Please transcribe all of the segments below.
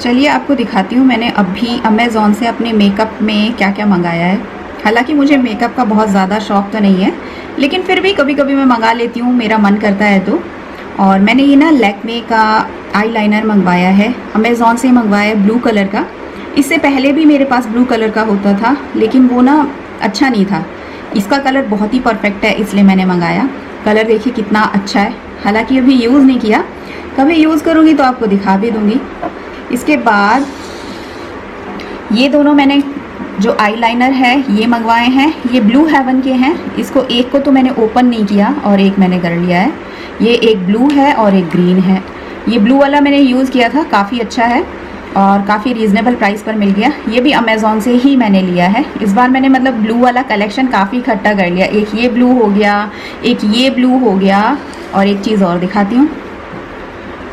चलिए आपको दिखाती हूँ मैंने अभी अमेज़ॉन से अपने मेकअप में क्या क्या मंगाया है। हालांकि मुझे मेकअप का बहुत ज़्यादा शौक तो नहीं है, लेकिन फिर भी कभी कभी मैं मंगा लेती हूँ, मेरा मन करता है तो। और मैंने ये ना लैक्मे का आई लाइनर मंगवाया है, अमेज़ॉन से मंगवाया है, ब्लू कलर का। इससे पहले भी मेरे पास ब्लू कलर का होता था, लेकिन वो ना अच्छा नहीं था। इसका कलर बहुत ही परफेक्ट है, इसलिए मैंने मंगाया। कलर देखिए कितना अच्छा है। हालांकि अभी यूज़ नहीं किया, कभी यूज़ करूँगी तो आपको दिखा भी दूँगी। इसके बाद ये दोनों मैंने जो आईलाइनर है ये मंगवाए हैं, ये ब्लू हेवन के हैं। इसको एक को तो मैंने ओपन नहीं किया और एक मैंने कर लिया है। ये एक ब्लू है और एक ग्रीन है। ये ब्लू वाला मैंने यूज़ किया था, काफ़ी अच्छा है और काफ़ी रीज़नेबल प्राइस पर मिल गया। ये भी अमेज़ॉन से ही मैंने लिया है। इस बार मैंने मतलब ब्लू वाला कलेक्शन काफ़ी इकट्ठा कर लिया। एक ये ब्लू हो गया, एक ये ब्लू हो गया, और एक चीज़ और दिखाती हूँ।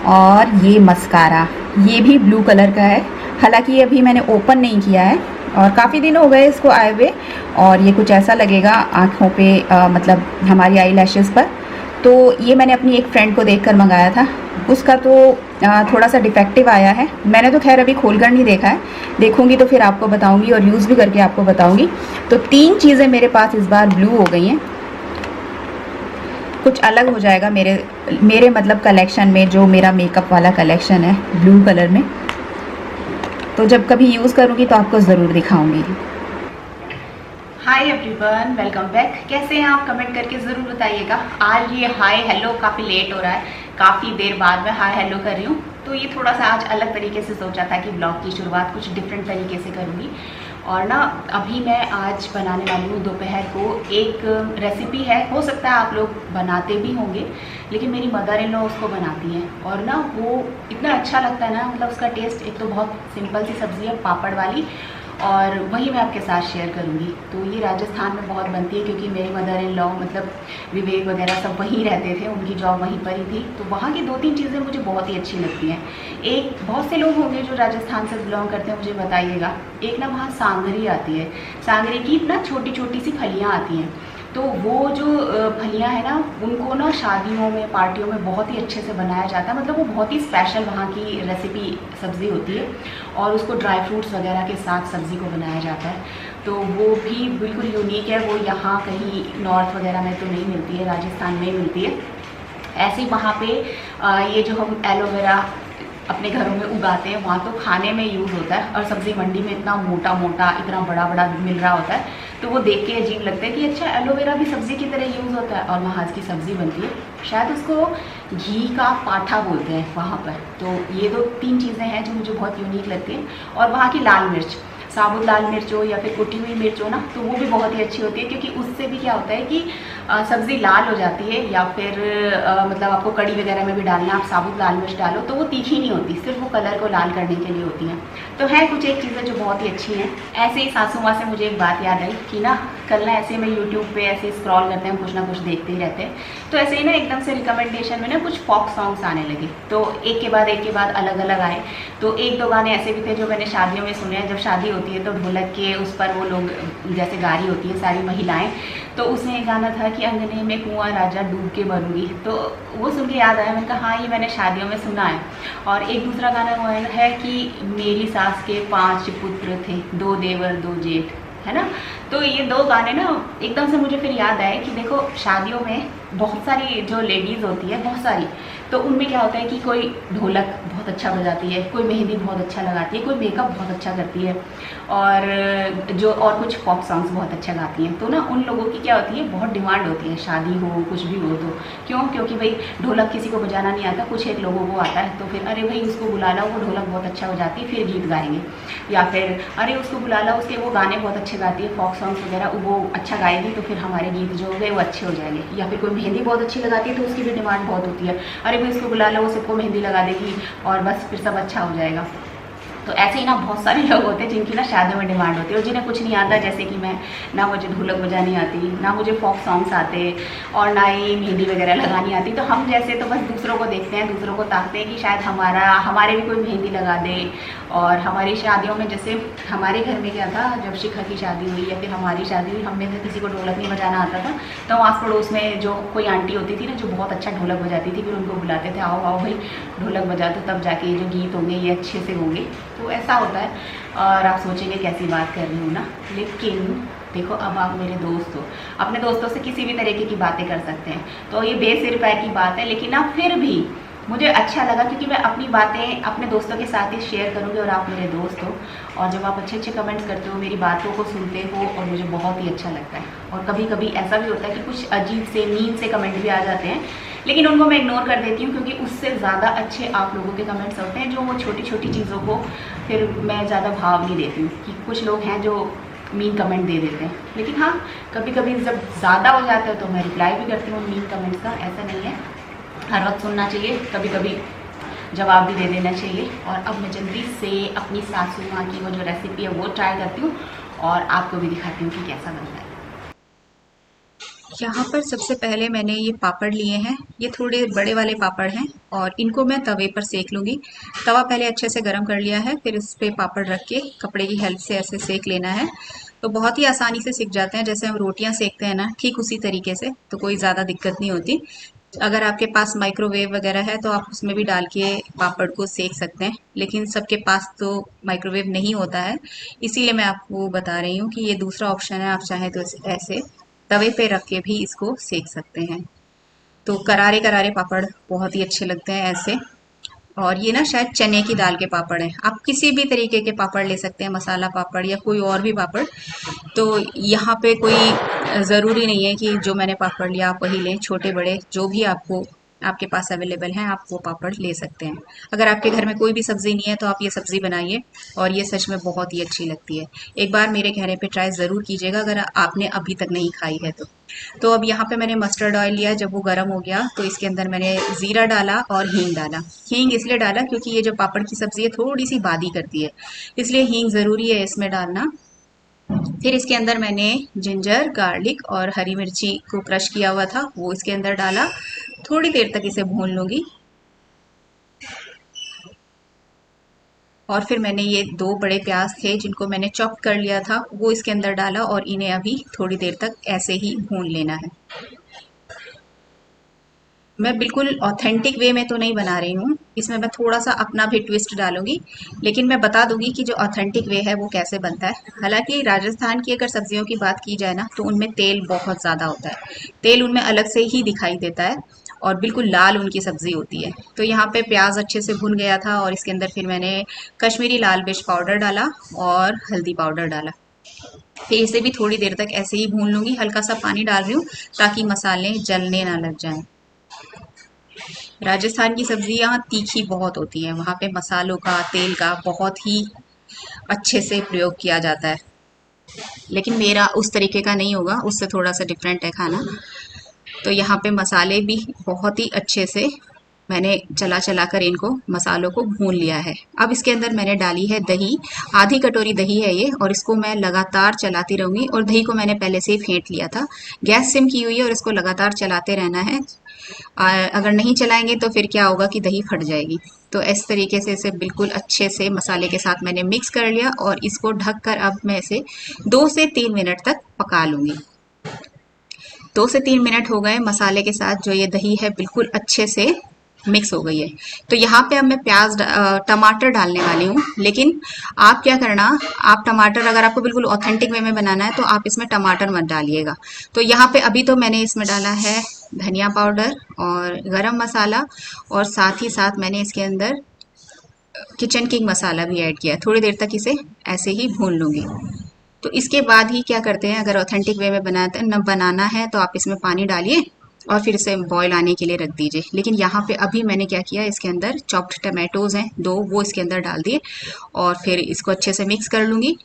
और ये मस्कारा, ये भी ब्लू कलर का है। हालांकि ये अभी मैंने ओपन नहीं किया है और काफ़ी दिन हो गए इसको आए हुए। और ये कुछ ऐसा लगेगा आँखों पे, मतलब हमारी आई लैशेस पर। तो ये मैंने अपनी एक फ्रेंड को देखकर मंगाया था, उसका तो थोड़ा सा डिफेक्टिव आया है। मैंने तो खैर अभी खोलकर नहीं देखा है, देखूंगी तो फिर आपको बताऊंगी और यूज़ भी करके आपको बताऊंगी। तो 3 चीज़ें मेरे पास इस बार ब्लू हो गई हैं। कुछ अलग हो जाएगा मेरे मतलब कलेक्शन में, जो मेरा मेकअप वाला कलेक्शन है ब्लू कलर में। तो जब कभी यूज़ करूँगी तो आपको ज़रूर दिखाऊंगी। Hi everyone, welcome back. कैसे हैं आप? कमेंट करके ज़रूर बताइएगा। आज ये हाय हेलो काफ़ी लेट हो रहा है, काफ़ी देर बाद मैं हाय हेलो कर रही हूँ। तो ये थोड़ा सा आज अलग तरीके से सोचा था कि ब्लॉग की शुरुआत कुछ डिफरेंट तरीके से करूँगी। और ना अभी मैं आज बनाने वाली हूँ दोपहर को एक रेसिपी है, हो सकता है आप लोग बनाते भी होंगे, लेकिन मेरी मदर इन लॉ उसको बनाती हैं और ना वो इतना अच्छा लगता है ना, मतलब उसका टेस्ट। एक तो बहुत सिंपल सी सब्ज़ी है पापड़ वाली, और वही मैं आपके साथ शेयर करूंगी। तो ये राजस्थान में बहुत बनती है, क्योंकि मेरी मदर इन लॉ मतलब विवेक वगैरह सब वहीं रहते थे, उनकी जॉब वहीं पर ही थी। तो वहाँ की 2-3 चीज़ें मुझे बहुत ही अच्छी लगती हैं। एक, बहुत से लोग होंगे जो राजस्थान से बिलोंग करते हैं, मुझे बताइएगा। एक ना वहाँ सांगरी आती है, सांगरी की ना छोटी छोटी सी फलियाँ आती हैं। तो वो जो फलियाँ हैं ना, उनको ना शादियों में, पार्टियों में बहुत ही अच्छे से बनाया जाता है। मतलब वो बहुत ही स्पेशल वहाँ की रेसिपी सब्ज़ी होती है, और उसको ड्राई फ्रूट्स वगैरह के साथ सब्ज़ी को बनाया जाता है। तो वो भी बिल्कुल यूनिक है। वो यहाँ कहीं नॉर्थ वगैरह में तो नहीं मिलती है, राजस्थान में ही मिलती है। ऐसे ही वहाँ पे ये जो हम एलोवेरा अपने घरों में उगाते हैं, वहाँ तो खाने में यूज़ होता है, और सब्ज़ी मंडी में इतना मोटा मोटा, इतना बड़ा बड़ा मिल रहा होता है। तो वो देख के अजीब लगता है कि अच्छा, एलोवेरा भी सब्ज़ी की तरह यूज़ होता है, और वहाँ की सब्ज़ी बनती है। शायद उसको घी का पाठा बोलते हैं वहाँ पर। तो ये 2-3 चीज़ें हैं जो मुझे बहुत यूनिक लगती हैं। और वहाँ की लाल मिर्च, साबुत लाल मिर्च हो या फिर कुटी हुई मिर्च हो ना, तो वो भी बहुत ही अच्छी होती है, क्योंकि उससे भी क्या होता है कि सब्ज़ी लाल हो जाती है। या फिर मतलब आपको कड़ी वगैरह में भी डालना, आप साबुत लाल मिर्च डालो तो वो तीखी नहीं होती, सिर्फ वो कलर को लाल करने के लिए होती हैं। तो है कुछ एक चीज़ें जो बहुत ही अच्छी हैं। ऐसे ही सासू माँ से मुझे एक बात याद आई कि ना, कल ना ऐसे में यूट्यूब पे ऐसे स्क्रॉल करते हैं, कुछ ना कुछ देखते ही रहते हैं। तो ऐसे ही ना एकदम से रिकमेंडेशन में ना कुछ फॉक सॉन्ग्स आने लगे, तो एक के बाद अलग अलग आए। तो 1-2 गाने ऐसे भी थे जो मैंने शादियों में सुने हैं। जब शादी होती है तो ढोलक के उस पर वो लोग जैसे गा रही होती है सारी महिलाएं। तो उसमें एक गाना था कि अंगने में कुआं राजा डूब के मरूंगी, तो वो सुन के याद आया। मैंने कहा हाँ, ये मैंने शादियों में सुना है। और एक दूसरा गाना वो है कि मेरी सास के 5 पुत्र थे, 2 देवर 2 जेठ। है ना। तो ये दो गाने ना एकदम से मुझे फिर याद आए कि देखो शादियों में बहुत सारी जो लेडीज़ होती है, बहुत सारी, तो उनमें क्या होता है कि कोई ढोलक बहुत अच्छा बजाती है, कोई मेहंदी बहुत अच्छा लगाती है, कोई मेकअप बहुत अच्छा करती है, और कुछ पॉप सॉन्ग्स बहुत अच्छा गाती हैं। तो ना उन लोगों की क्या होती है, बहुत डिमांड होती है, शादी हो कुछ भी हो तो। क्यों? क्योंकि भाई ढोलक किसी को बजाना नहीं आता, कुछ एक लोगों को आता है, तो फिर अरे भाई उसको बुला लो, वो ढोलक बहुत अच्छा बजाती है, फिर गीत गाएंगे। या फिर अरे उसको बुला लो, उसके वो गाने बहुत अच्छे गाती है, फॉक सॉन्ग्स वगैरह, वो अच्छा गाएगी, तो फिर हमारे गीत जो हो गए वो अच्छे हो जाएंगे। या फिर कोई मेहंदी बहुत अच्छी लगाती है तो उसकी भी डिमांड बहुत होती है, अरे भाई उसको बुला लो, वो सबको मेहंदी लगा देगी और बस फिर सब अच्छा हो जाएगा। तो ऐसे ही ना बहुत सारे लोग होते हैं जिनकी ना शादियों में डिमांड होती है, और जिन्हें कुछ नहीं आता, जैसे कि मैं, ना मुझे ढोलक बजानी आती, ना मुझे फोक सॉन्ग्स आते, और ना ही मेहंदी वगैरह लगानी आती। तो हम जैसे तो बस दूसरों को देखते हैं, दूसरों को ताकते हैं कि शायद हमारे भी कोई मेहंदी लगा दे। और हमारी शादियों में, जैसे हमारे घर में क्या था, जब शिखा की शादी हुई या फिर हमारी शादी हुई, हम में से किसी को ढोलक नहीं बजाना आता था, तो आस पड़ोस में जो कोई आंटी होती थी ना, जो बहुत अच्छा ढोलक बजाती थी, फिर उनको बुलाते थे, आओ आओ भाई ढोलक बजा दो, तब जाके ये जो गीत होंगे ये अच्छे से होंगे। तो ऐसा होता है। और आप सोचेंगे कैसी बात कर रही हूँ ना, लेकिन देखो अब आप मेरे दोस्त हो, अपने दोस्तों से किसी भी तरीके की बातें कर सकते हैं, तो ये बेसिर पैर की बात है, लेकिन ना फिर भी मुझे अच्छा लगा, क्योंकि मैं अपनी बातें अपने दोस्तों के साथ ही शेयर करूँगी, और आप मेरे दोस्त हो, और जब आप अच्छे अच्छे कमेंट्स करते हो, मेरी बातों को सुनते हो, और मुझे बहुत ही अच्छा लगता है। और कभी कभी ऐसा भी होता है कि कुछ अजीब से मीन से कमेंट भी आ जाते हैं, लेकिन उनको मैं इग्नोर कर देती हूँ, क्योंकि उससे ज़्यादा अच्छे आप लोगों के कमेंट्स होते हैं, जो वो छोटी छोटी चीज़ों को फिर मैं ज़्यादा भाव नहीं देती हूँ। कि कुछ लोग हैं जो मीन कमेंट दे देते हैं, लेकिन हाँ कभी कभी जब ज़्यादा हो जाता है तो मैं रिप्लाई भी करती हूँ मीन कमेंट्स का, ऐसा नहीं है, हर वक्त सुनना चाहिए, कभी कभी जवाब भी दे देना चाहिए। और अब मैं जल्दी से अपनी सासू माँ की वो जो रेसिपी है वो ट्राई करती हूँ, और आपको भी दिखाती हूँ कि कैसा बनता है। यहाँ पर सबसे पहले मैंने ये पापड़ लिए हैं, ये थोड़े बड़े वाले पापड़ हैं, और इनको मैं तवे पर सेक लूँगी। तवा पहले अच्छे से गर्म कर लिया है, फिर इस पे पापड़ रख के कपड़े की हेल्प से ऐसे सेक लेना है। तो बहुत ही आसानी से सिक जाते हैं, जैसे हम रोटियां सेकते हैं ना, ठीक उसी तरीके से, तो कोई ज़्यादा दिक्कत नहीं होती। अगर आपके पास माइक्रोवेव वगैरह है तो आप उसमें भी डाल के पापड़ को सेक सकते हैं, लेकिन सबके पास तो माइक्रोवेव नहीं होता है, इसीलिए मैं आपको बता रही हूँ कि ये दूसरा ऑप्शन है, आप चाहें तो ऐसे तवे पे रख के भी इसको सेक सकते हैं। तो करारे करारे पापड़ बहुत ही अच्छे लगते हैं ऐसे। और ये ना शायद चने की दाल के पापड़ हैं, आप किसी भी तरीके के पापड़ ले सकते हैं, मसाला पापड़ या कोई और भी पापड़। तो यहाँ पे कोई ज़रूरी नहीं है कि जो मैंने पापड़ लिया आप वही लें, छोटे बड़े जो भी आपको आपके पास अवेलेबल हैं आप वो पापड़ ले सकते हैं। अगर आपके घर में कोई भी सब्ज़ी नहीं है तो आप ये सब्ज़ी बनाइए, और ये सच में बहुत ही अच्छी लगती है। एक बार मेरे कहने पे ट्राई ज़रूर कीजिएगा अगर आपने अभी तक नहीं खाई है तो। तो अब यहाँ पे मैंने मस्टर्ड ऑयल लिया, जब वो गर्म हो गया तो इसके अंदर मैंने ज़ीरा डाला और हींग डाला। हींग इसलिए डाला क्योंकि ये जो पापड़ की सब्ज़ी है थोड़ी सी बादी करती है, इसलिए हींग ज़रूरी है इसमें डालना। फिर इसके अंदर मैंने जिंजर, गार्लिक और हरी मिर्ची को क्रश किया हुआ था वो इसके अंदर डाला। थोड़ी देर तक इसे भून लूंगी, और फिर मैंने ये 2 बड़े प्याज थे जिनको मैंने चॉप कर लिया था वो इसके अंदर डाला, और इन्हें अभी थोड़ी देर तक ऐसे ही भून लेना है। मैं बिल्कुल ऑथेंटिक वे में तो नहीं बना रही हूँ, इसमें मैं थोड़ा सा अपना भी ट्विस्ट डालूंगी, लेकिन मैं बता दूंगी कि जो ऑथेंटिक वे है वो कैसे बनता है। हालांकि राजस्थान की अगर सब्जियों की बात की जाए ना तो उनमें तेल बहुत ज़्यादा होता है, तेल उनमें अलग से ही दिखाई देता है, और बिल्कुल लाल उनकी सब्ज़ी होती है। तो यहाँ पे प्याज अच्छे से भुन गया था, और इसके अंदर फिर मैंने कश्मीरी लाल मिर्च पाउडर डाला और हल्दी पाउडर डाला। फिर इसे भी थोड़ी देर तक ऐसे ही भून लूंगी, हल्का सा पानी डाल रही हूँ ताकि मसाले जलने ना लग जाएं। राजस्थान की सब्जियां तीखी बहुत होती हैं, वहाँ पे मसालों का, तेल का बहुत ही अच्छे से प्रयोग किया जाता है, लेकिन मेरा उस तरीके का नहीं होगा, उससे थोड़ा सा डिफरेंट है खाना। तो यहाँ पे मसाले भी बहुत ही अच्छे से मैंने चला चला कर इनको मसालों को भून लिया है। अब इसके अंदर मैंने डाली है दही, आधी कटोरी दही है ये, और इसको मैं लगातार चलाती रहूंगी, और दही को मैंने पहले से ही फेंट लिया था। गैस सिम की हुई है और इसको लगातार चलाते रहना है। अगर नहीं चलाएंगे तो फिर क्या होगा कि दही फट जाएगी। तो इस तरीके से इसे बिल्कुल अच्छे से मसाले के साथ मैंने मिक्स कर लिया, और इसको ढककर अब मैं इसे 2 से 3 मिनट तक पका लूंगी। 2 से 3 मिनट हो गए, मसाले के साथ जो ये दही है बिल्कुल अच्छे से मिक्स हो गई है। तो यहाँ पे अब मैं टमाटर डालने वाली हूँ। लेकिन आप क्या करना, आप टमाटर अगर आपको बिल्कुल ऑथेंटिक वे में बनाना है तो आप इसमें टमाटर मत डालिएगा। तो यहाँ पे अभी तो मैंने इसमें डाला है धनिया पाउडर और गरम मसाला, और साथ ही साथ मैंने इसके अंदर किचन किंग मसाला भी ऐड किया है। थोड़ी देर तक इसे ऐसे ही भून लूंगी। तो इसके बाद ही क्या करते हैं, अगर ऑथेंटिक वे में बनाना है तो आप इसमें पानी डालिए और फिर इसे बॉईल आने के लिए रख दीजिए। लेकिन यहाँ पे अभी मैंने क्या किया, इसके अंदर चॉप्ड टमाटोज हैं 2, वो इसके अंदर डाल दिए और फिर इसको अच्छे से मिक्स कर लूँगी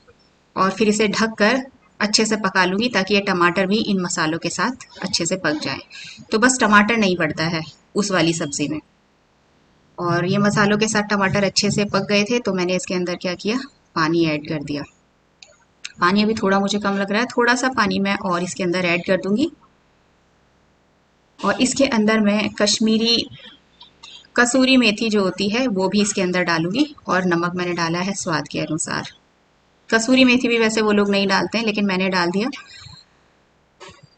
और फिर इसे ढक कर अच्छे से पका लूँगी ताकि ये टमाटर भी इन मसालों के साथ अच्छे से पक जाए। तो बस टमाटर नहीं पड़ता है उस वाली सब्ज़ी में। और ये मसालों के साथ टमाटर अच्छे से पक गए थे तो मैंने इसके अंदर क्या किया, पानी ऐड कर दिया। पानी अभी थोड़ा मुझे कम लग रहा है, थोड़ा सा पानी मैं और इसके अंदर ऐड कर दूंगी। और इसके अंदर मैं कश्मीरी कसूरी मेथी जो होती है वो भी इसके अंदर डालूंगी, और नमक मैंने डाला है स्वाद के अनुसार। कसूरी मेथी भी वैसे वो लोग नहीं डालते हैं लेकिन मैंने डाल दिया।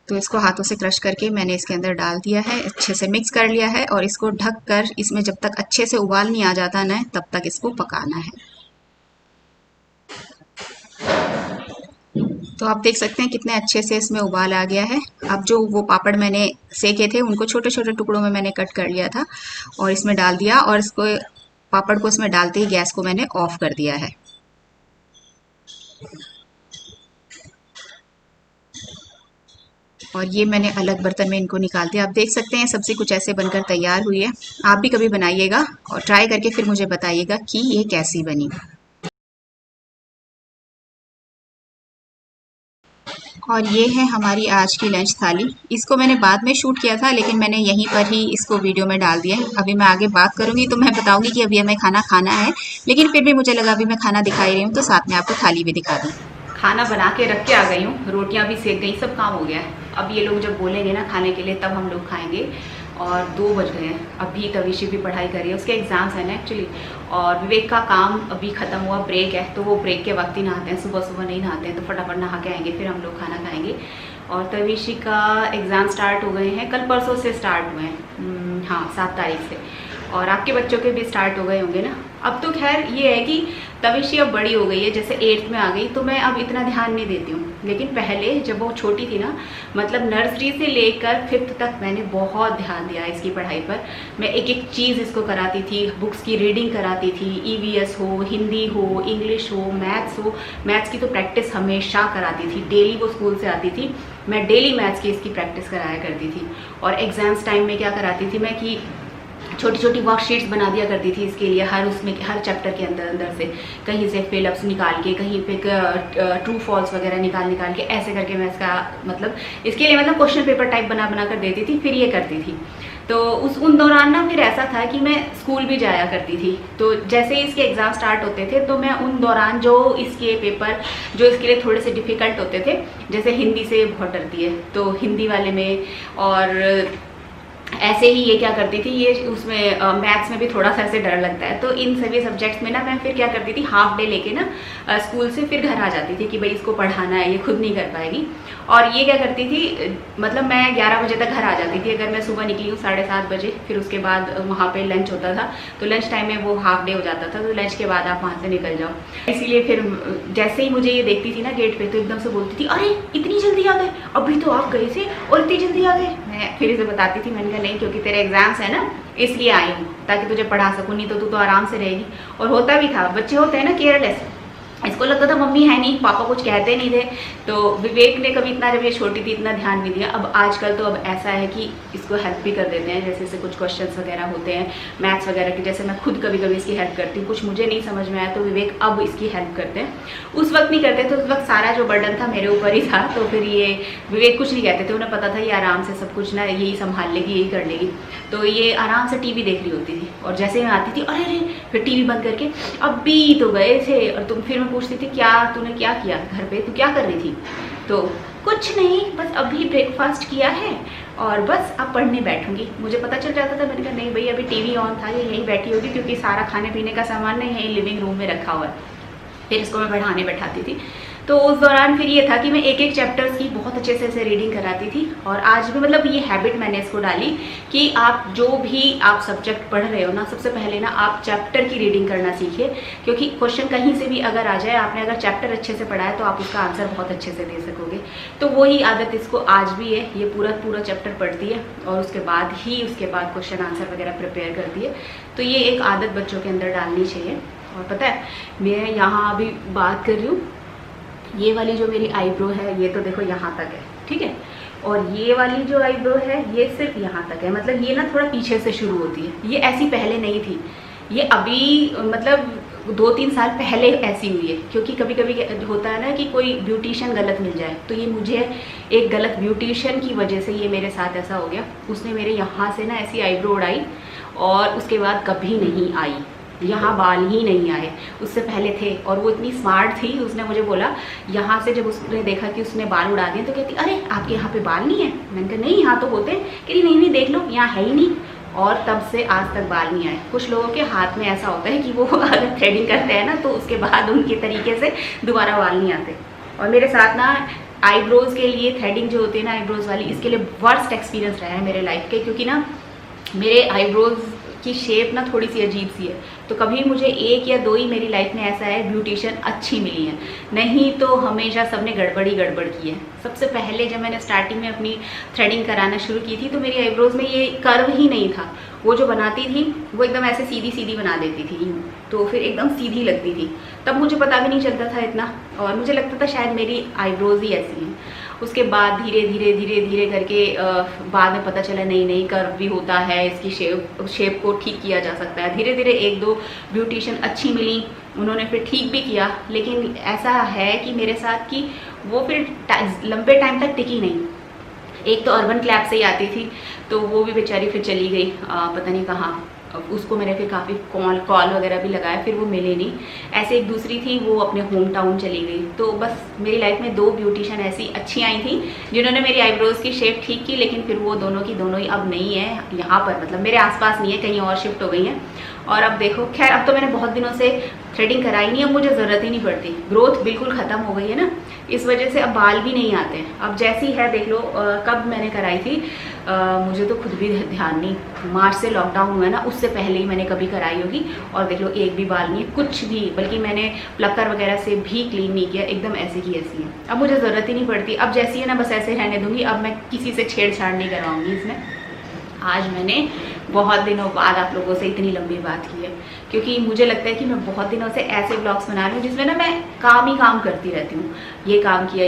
तो इसको हाथों से क्रश करके मैंने इसके अंदर डाल दिया है, अच्छे से मिक्स कर लिया है और इसको ढक कर इसमें जब तक अच्छे से उबाल नहीं आ जाता ना तब तक इसको पकाना है। तो आप देख सकते हैं कितने अच्छे से इसमें उबाल आ गया है। अब जो वो पापड़ मैंने सेके थे उनको छोटे छोटे टुकड़ों में मैंने कट कर लिया था और इसमें डाल दिया, और इसको पापड़ को इसमें डालते ही गैस को मैंने ऑफ कर दिया है। और ये मैंने अलग बर्तन में इनको निकाल दिया। आप देख सकते हैं सब्जी कुछ ऐसे बनकर तैयार हुई है। आप भी कभी बनाइएगा और ट्राई करके फिर मुझे बताइएगा कि ये कैसी बनी। और ये है हमारी आज की लंच थाली। इसको मैंने बाद में शूट किया था लेकिन मैंने यहीं पर ही इसको वीडियो में डाल दिया है। अभी मैं आगे बात करूंगी तो मैं बताऊंगी कि अभी हमें खाना खाना है, लेकिन फिर भी मुझे लगा अभी मैं खाना दिखा रही हूँ तो साथ में आपको थाली भी दिखा दूँ। खाना बना के रख के आ गई हूँ, रोटियाँ भी सेक गई, सब काम हो गया है। अब ये लोग जब बोलेंगे ना खाने के लिए तब हम लोग खाएंगे। और 2 बज गए हैं। अभी तविशी भी पढ़ाई कर रही है, उसके एग्ज़ाम्स हैं ना एक्चुअली। और विवेक का काम अभी ख़त्म हुआ, ब्रेक है तो वो ब्रेक के वक्त ही नहाते हैं, सुबह सुबह नहीं नहाते हैं, तो फटाफट नहा के आएंगे फिर हम लोग खाना खाएंगे। और तविशी का एग्ज़ाम स्टार्ट हो गए हैं, कल परसों से स्टार्ट हुए हैं, हाँ 7 तारीख से। और आपके बच्चों के भी स्टार्ट हो गए होंगे ना। अब तो खैर ये है कि तविशी अब बड़ी हो गई है, जैसे 8th में आ गई तो मैं अब इतना ध्यान नहीं देती हूँ। लेकिन पहले जब वो छोटी थी ना, मतलब नर्सरी से लेकर 5th तक मैंने बहुत ध्यान दिया इसकी पढ़ाई पर। मैं एक एक चीज़ इसको कराती थी, बुक्स की रीडिंग कराती थी, EVS हो, हिंदी हो, इंग्लिश हो, मैथ्स हो। मैथ्स की तो प्रैक्टिस हमेशा कराती थी, डेली वो स्कूल से आती थी, मैं डेली मैथ्स की इसकी प्रैक्टिस कराया करती थी। और एग्ज़ाम्स टाइम में क्या कराती थी मैं कि छोटी छोटी वर्कशीट्स बना दिया करती थी इसके लिए, हर चैप्टर के अंदर से कहीं से फिलअप्स निकाल के, कहीं पे ट्रू फॉल्स वगैरह निकाल के, ऐसे करके मैं इसका मतलब इसके लिए मतलब क्वेश्चन पेपर टाइप बना कर देती थी, फिर ये करती थी। तो उन दौरान ना फिर ऐसा था कि मैं स्कूल भी जाया करती थी। तो जैसे ही इसके एग्ज़ाम स्टार्ट होते थे तो मैं उन दौरान जो इसके पेपर जो इसके लिए थोड़े से डिफ़िकल्ट होते थे, जैसे हिंदी से बहुत डरती है तो हिंदी वाले में, और ऐसे ही ये क्या करती थी, ये उसमें मैथ्स में भी थोड़ा सा ऐसे डर लगता है। तो इन सभी सब्जेक्ट्स में ना मैं फिर क्या करती थी, हाफ डे लेके ना स्कूल से फिर घर आ जाती थी कि भाई इसको पढ़ाना है, ये खुद नहीं कर पाएगी। और ये क्या करती थी, मतलब मैं 11 बजे तक घर आ जाती थी अगर मैं सुबह निकली हूँ 7:30 बजे। फिर उसके बाद वहाँ पे लंच होता था, तो लंच टाइम में वो हाफ डे हो जाता था, तो लंच के बाद आप वहाँ से निकल जाओ। इसीलिए फिर जैसे ही मुझे ये देखती थी ना गेट पे तो एकदम से बोलती थी, अरे इतनी जल्दी आ गए, अभी तो आप गए थे और इतनी जल्दी आ गए। मैं फिर इसे बताती थी, मैंने कहा नहीं क्योंकि तेरे एग्जाम्स है ना इसलिए आई हूँ, ताकि तुझे पढ़ा सकूँ, नहीं तो तू तो आराम से रहेगी। और होता भी था, बच्चे होते हैं ना केयरलेस, इसको लगता था मम्मी है नहीं, पापा कुछ कहते नहीं थे। तो विवेक ने कभी इतना, जब ये छोटी थी इतना ध्यान नहीं दिया। अब आजकल तो अब ऐसा है कि इसको हेल्प भी कर देते हैं, जैसे इससे कुछ क्वेश्चंस वगैरह होते हैं मैथ्स वगैरह के, जैसे मैं खुद कभी कभी इसकी हेल्प करती हूँ, कुछ मुझे नहीं समझ में आया तो विवेक अब इसकी हेल्प करते हैं। उस वक्त नहीं करते, तो उस वक्त सारा जो बर्डन था मेरे ऊपर ही था, तो फिर ये विवेक कुछ नहीं कहते थे, उन्हें पता था ये आराम से सब कुछ ना यही संभाल लेगी, यही कर लेगी। तो ये आराम से टीवी देख रही होती थी, और जैसे मैं आती थी अरे अरे फिर टीवी बंद करके, अभी तो गए थे। और तुम, फिर मैं पूछती थी क्या तूने क्या किया घर पे, तू क्या कर रही थी? तो कुछ नहीं, बस अभी ब्रेकफास्ट किया है और बस अब पढ़ने बैठूंगी। मुझे पता चल जाता था, मैंने कहा नहीं भाई अभी टीवी ऑन था, ये यहीं बैठी होगी, क्योंकि सारा खाने पीने का सामान ना यहीं लिविंग रूम में रखा हुआ है। फिर इसको मैं पढ़ाने बैठाती थी। तो उस दौरान फिर ये था कि मैं एक एक चैप्टर्स की बहुत अच्छे से ऐसे रीडिंग कराती थी। और आज भी मतलब ये हैबिट मैंने इसको डाली कि आप जो भी आप सब्जेक्ट पढ़ रहे हो ना, सबसे पहले ना आप चैप्टर की रीडिंग करना सीखिए, क्योंकि क्वेश्चन कहीं से भी अगर आ जाए, आपने अगर चैप्टर अच्छे से पढ़ा है तो आप उसका आंसर बहुत अच्छे से दे सकोगे। तो वही आदत इसको आज भी है, ये पूरा चैप्टर पढ़ती है और उसके बाद क्वेश्चन आंसर वगैरह प्रिपेयर करती है। तो ये एक आदत बच्चों के अंदर डालनी चाहिए। और पता है, मैं यहाँ अभी बात कर रही हूँ, ये वाली जो मेरी आईब्रो है ये तो देखो यहाँ तक है, ठीक है, और ये वाली जो आईब्रो है ये सिर्फ यहाँ तक है। मतलब ये ना थोड़ा पीछे से शुरू होती है, ये ऐसी पहले नहीं थी, ये अभी मतलब 2-3 साल पहले ऐसी हुई है। क्योंकि कभी कभी होता है ना कि कोई ब्यूटिशियन गलत मिल जाए, तो ये मुझे एक गलत ब्यूटिशियन की वजह से ये मेरे साथ ऐसा हो गया। उसने मेरे यहाँ से ना ऐसी आईब्रो उड़ाई और उसके बाद कभी नहीं आई, यहाँ बाल ही नहीं आए। उससे पहले थे और वो इतनी स्मार्ट थी, उसने मुझे बोला यहाँ से, जब उसने देखा कि उसने बाल उड़ा दिए तो कहती अरे आपके यहाँ पे बाल नहीं है। मैंने कहा नहीं यहाँ तो होते हैं। कह नहीं देख लो यहाँ है ही नहीं। और तब से आज तक बाल नहीं आए। कुछ लोगों के हाथ में ऐसा होता है कि वो अगर थ्रेडिंग करते हैं ना तो उसके बाद उनके तरीके से दोबारा बाल नहीं आते। और मेरे साथ ना आईब्रोज़ के लिए थ्रेडिंग जो होती है ना आईब्रोज़ वाली, इसके लिए वर्स्ट एक्सपीरियंस रहा है मेरे लाइफ के। क्योंकि ना मेरे आईब्रोज़ की शेप ना थोड़ी सी अजीब सी है, तो कभी मुझे 1 या 2 ही मेरी लाइफ में ऐसा है ब्यूटिशियन अच्छी मिली है, नहीं तो हमेशा सबने गड़बड़ की है। सबसे पहले जब मैंने स्टार्टिंग में अपनी थ्रेडिंग कराना शुरू की थी तो मेरी आईब्रोज़ में ये कर्व ही नहीं था। वो जो बनाती थी वो एकदम ऐसे सीधी बना देती थी, तो फिर एकदम सीधी लगती थी। तब मुझे पता भी नहीं चलता था इतना, और मुझे लगता था शायद मेरी आईब्रोज़ ही ऐसी हैं। उसके बाद धीरे करके बाद में पता चला नहीं कर्व भी होता है, इसकी शेप को ठीक किया जा सकता है। धीरे 1-2 ब्यूटिशियन अच्छी मिली, उन्होंने फिर ठीक भी किया। लेकिन ऐसा है कि मेरे साथ कि वो फिर लंबे टाइम तक टिकी नहीं। एक तो अर्बन क्लैप से ही आती थी, तो वो भी बेचारी फिर चली गई पता नहीं कहाँ। उसको मैंने फिर काफ़ी कॉल वगैरह भी लगाया, फिर वो मिले नहीं। ऐसे एक दूसरी थी, वो अपने होम टाउन चली गई। तो बस मेरी लाइफ में 2 ब्यूटिशियन ऐसी अच्छी आई थी जिन्होंने मेरी आईब्रोज़ की शेप ठीक की, लेकिन फिर वो दोनों की दोनों ही अब नहीं है यहाँ पर, मतलब मेरे आसपास नहीं है, कहीं और शिफ्ट हो गई हैं। और अब देखो, खैर अब तो मैंने बहुत दिनों से थ्रेडिंग कराई नहीं, अब मुझे ज़रूरत ही नहीं पड़ती। ग्रोथ बिल्कुल ख़त्म हो गई है ना, इस वजह से अब बाल भी नहीं आते हैं। अब जैसी है देख लो, कब मैंने कराई थी मुझे तो खुद भी ध्यान नहीं, मार्च से लॉकडाउन हुआ है ना, उससे पहले ही मैंने कभी कराई होगी। और देख लो एक भी बाल नहीं है, कुछ भी, बल्कि मैंने प्लकर वगैरह से भी क्लीन नहीं किया, एकदम ऐसी की ऐसी है। अब मुझे ज़रूरत ही नहीं पड़ती, अब जैसी है ना बस ऐसे रहने दूंगी। अब मैं किसी से छेड़छाड़ नहीं करवाऊंगी इसमें। आज मैंने बहुत दिनों बाद आप लोगों से इतनी लंबी बात की है, क्योंकि मुझे लगता है कि मैं बहुत दिनों से ऐसे ब्लॉग्स बना रही हूँ जिसमें ना मैं काम ही काम करती रहती हूँ। ये काम किया,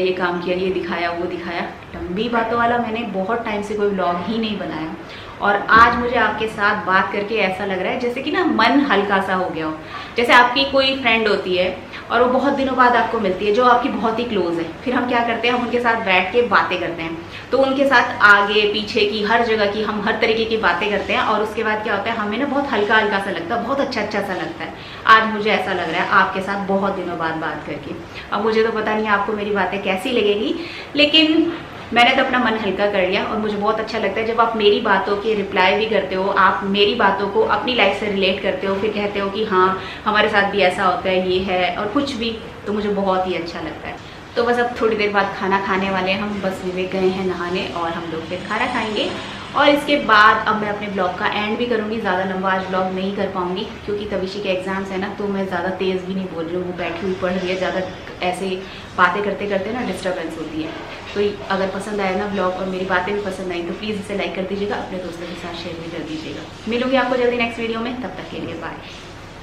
ये दिखाया, वो दिखाया। लंबी बातों वाला मैंने बहुत टाइम से कोई ब्लॉग ही नहीं बनाया। और आज मुझे आपके साथ बात करके ऐसा लग रहा है जैसे कि ना मन हल्का सा हो गया हो। जैसे आपकी कोई फ्रेंड होती है और वो बहुत दिनों बाद आपको मिलती है, जो आपकी बहुत ही क्लोज है। फिर हम क्या करते हैं, हम उनके साथ बैठ के बातें करते हैं। तो उनके साथ आगे पीछे की हर जगह की हम हर तरीके की बातें करते हैं, और उसके बाद क्या होता है, हमें ना बहुत हल्का सा लगता है, बहुत अच्छा सा लगता है। आज मुझे ऐसा लग रहा है आपके साथ बहुत दिनों बाद बात करके। अब मुझे तो पता नहीं आपको मेरी बातें कैसी लगेगी, लेकिन मैंने तो अपना मन हल्का कर लिया। और मुझे बहुत अच्छा लगता है जब आप मेरी बातों के रिप्लाई भी करते हो, आप मेरी बातों को अपनी लाइफ से रिलेट करते हो, फिर कहते हो कि हाँ हमारे साथ भी ऐसा होता है, ये है और कुछ भी, तो मुझे बहुत ही अच्छा लगता है। तो बस अब थोड़ी देर बाद खाना खाने वाले हैं हम, बस विवेक गए हैं नहाने और हम लोग फिर खाना खाएंगे। और इसके बाद अब मैं अपने ब्लॉग का एंड भी करूँगी। ज़्यादा लंबा आज ब्लॉग नहीं कर पाऊँगी क्योंकि तविशी के एग्ज़ाम्स है ना, तो मैं ज़्यादा तेज़ भी नहीं बोल रही हूँ, वो बैठी हुई पढ़ रही है। ज़्यादा ऐसे बातें करते करते ना डिस्टर्बेंस होती है। तो अगर पसंद आया ना ब्लॉग और मेरी बातें भी पसंद आई तो प्लीज़ इसे लाइक कर दीजिएगा, अपने दोस्तों के साथ शेयर भी कर दीजिएगा। मिलूंगी आपको जल्दी नेक्स्ट वीडियो में, तब तक के लिए बाय।